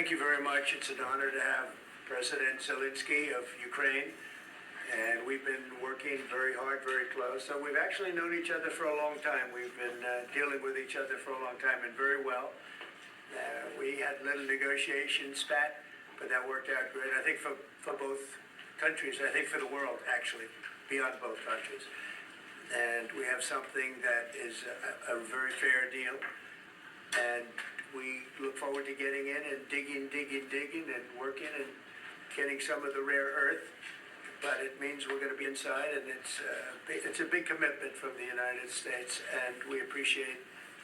Thank you very much. It's an honor to have President Zelensky of Ukraine, and we've been working very hard, very close. So we've actually known each other for a long time. We've been dealing with each other for a long time and very well. We had a little negotiation spat, but that worked out great. I think for both countries, I think for the world, actually, beyond both countries. And we have something that is a very fair deal. And we look forward to getting in and digging and working and getting some of the rare earth. But it means we're going to be inside, and it's a big commitment from the United States, and we appreciate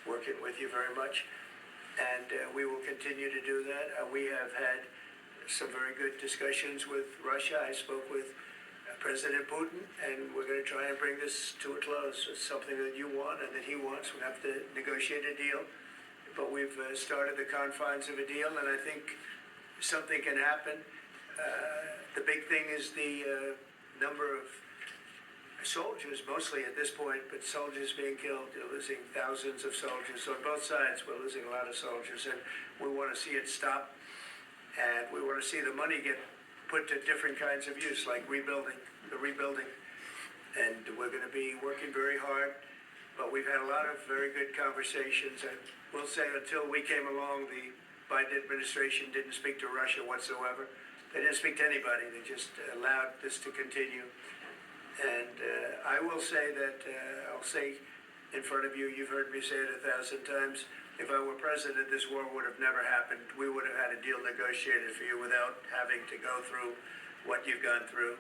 working with you very much. And we will continue to do that. We have had some very good discussions with Russia. I spoke with President Putin, and we're going to try and bring this to a close. It's something that you want and that he wants. We have to negotiate a deal, but we've started the confines of a deal, and I think something can happen. The big thing is the number of soldiers, mostly at this point, but soldiers being killed. You're losing thousands of soldiers on both sides. We're losing a lot of soldiers, and we want to see it stop, and we want to see the money get put to different kinds of use, like rebuilding. And we're going to be working very hard, but we've had a lot of very good conversations. And we'll say until we came along, the Biden administration didn't speak to Russia whatsoever. They didn't speak to anybody. They just allowed this to continue. And I will say that, I'll say in front of you, you've heard me say it 1,000 times, if I were president, this war would have never happened. We would have had a deal negotiated for you without having to go through what you've gone through.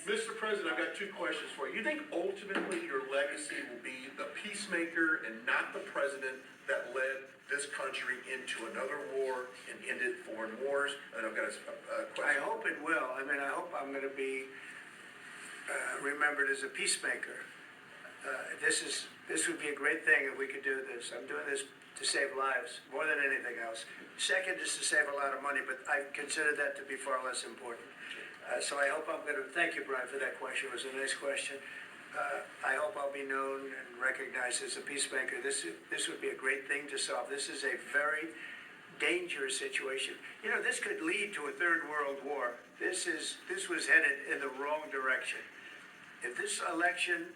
Mr. President, I've got two questions for you. You think ultimately your legacy will be the peacemaker and not the president that led this country into another war and ended foreign wars? And I've got a question. I hope it will. I mean, I hope I'm going to be remembered as a peacemaker. This would be a great thing if we could do this. I'm doing this to save lives more than anything else. Second is to save a lot of money, but I consider that to be far less important. So I hope I'm going to, thank you, Brian, for that question. It was a nice question. I hope I'll be known and recognized as a peacemaker. This would be a great thing to solve. This is a very dangerous situation. You know, this could lead to a third world war. This was headed in the wrong direction. If this election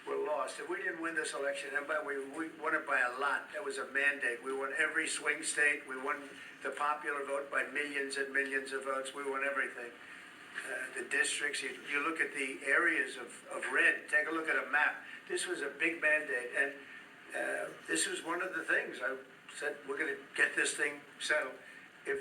were lost, if we didn't win this election, and we won it by a lot, that was a mandate. We won every swing state. We won the popular vote by millions and millions of votes. We won everything. The districts, you look at the areas of red, take a look at a map. This was a big mandate, and this was one of the things I said, we're going to get this thing settled.